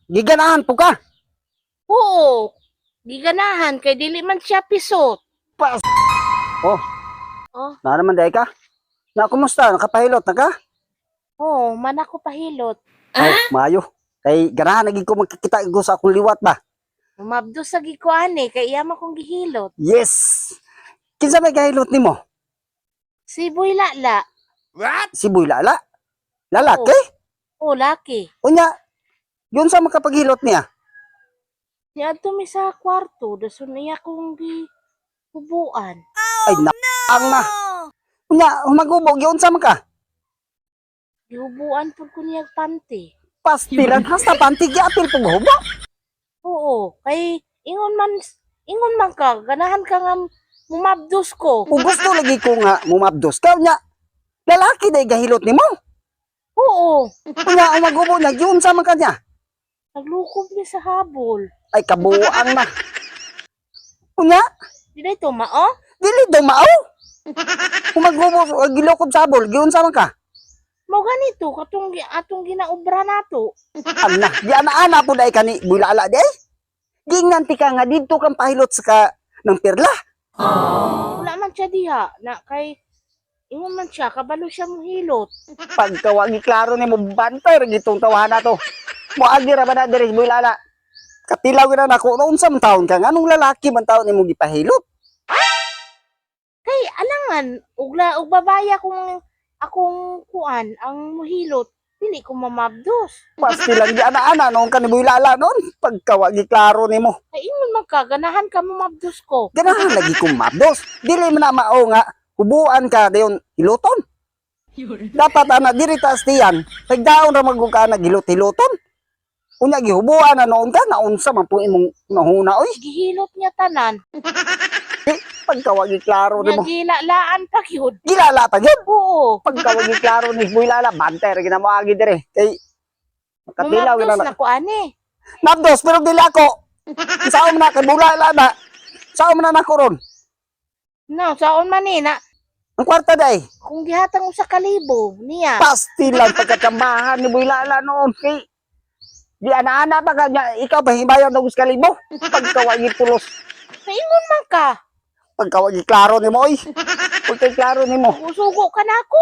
Giganahan po ka. Oo, giganahan kay dili man siya pisot. Pas. Oh, Oh, na naman day ka. Na kumusta? Nakapahilot na ka? oh, man ako pahilot. Ay, maayo. Kay ganahan naging ko magkikita ko sa akong liwat ba? Umabdo sa gikuan kay iya man kong gihilot. Yes. Kinsa may kahilot nimo? Si Boy Lala. Si Boy Lala. Lalaki? Oh, laki. Unya, yun sa makapaghilot niya. Niya mi sa kwarto, dason niya kong gihubuan. Ay, ang na. Unya, humagubog yun sa maka. Gihubuan pud ko niya panty. Pastilan hasta pantig apil pong hubo. Oo, kay ingon man ka, ganahan ka nga mumabdos ko. Kung gusto lagi ko nga mumabdos ka, unya, lalaki day gahilot nimo. Oo, Unya, humagubog na yun sa maka niya. naglukob niya sa habol. Ay, kabuang na. Unya, Di na ito, mao? dili daw mao. Humagubog, gilokob sabol, yun sa maka. Mao ganito, atong ginaobra nato. Ana, di ana-ana po dahil kani bulala di ay. Ginganti ka nga dito kang pahilot sa ka ng perla. Wala man siya diha, na kay ingon man siya, kabalo siya mohilot. Pagkawagi klaro ni mo bantay rin itong tawahan na to. Muagi ra ba na diri bulala. Katilaw na nako noon sa taon ka nga anong lalaki man taon ni mo gipahilot. Kay alangan, ug babaya akong kuan ang mohilot. Dili ko mamabdos. Pasti lang di ana-ana noon ka ni bulala noon. Pagkawagi klaro ni mo. Kay ingon man ka, ganahan ka mamabdos ko. Ganahan lagi kong mabdos. Dili mo na mao nga hubuan ka dayon hiluton. Dapat ana diri taas tiyan. Pagdaon ra magug ka nagilot-hiluton. Unya gihubuan na noon ka naunsa man po imong nahuna oy. Gihilot niya tanan. Pagkawagi klaro ni Nya mo. gilalaan pa gyud. Gilala pa gyud. Oo. Pagkawagi klaro ni bulala bantay ra ginamoagi dire. Kay makatilaw Mamabdos na. na ko ani. Nabdos pero dili ako. Sao man na kay bulala na. Sao man na nako ron. No, saon man ni na Ang kwarta day. kung gihatang usa ka libo niya. Pasti lang pagkakambahan ni bulala noon kay di ana-ana pa kanya ikaw ba hibayan og kalibo. Pagkawagi pulos. Kaingon man ka. Pagkawagi klaro ni mo oy. Pagkawagi klaro ni mo. Usugo ka na ako.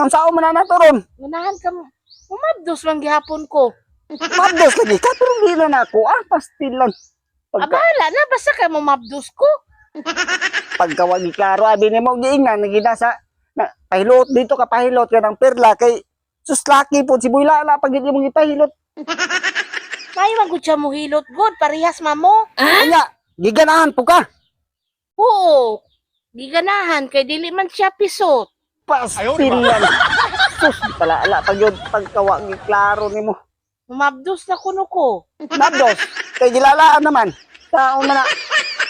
Yang sao man na to ron. Ganahan ka umabdos man gihapon ko. Mabdos lagi ka pero di na ako pasti lang. Abala na basta ka mamabdos ko. Pagkawagi klaro abi ni mo giingan nagida sa pahilot dito ka pahilot ka ng perla kay sus laki po si bulala pag hindi mo gipahilot. May magud siya mohilot god parehas mamo. Kanya, giganahan po ka. Oo. Giganahan kay dili man siya pisot. Pastilan. Sus, pala pag yun, pagkawagi klaro ni mo. Umabdos na kuno ko. Nabdos, kay gilalaan naman. Taon na na.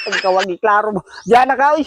Pagkawagi klaro mo. Diyan na ka, oy.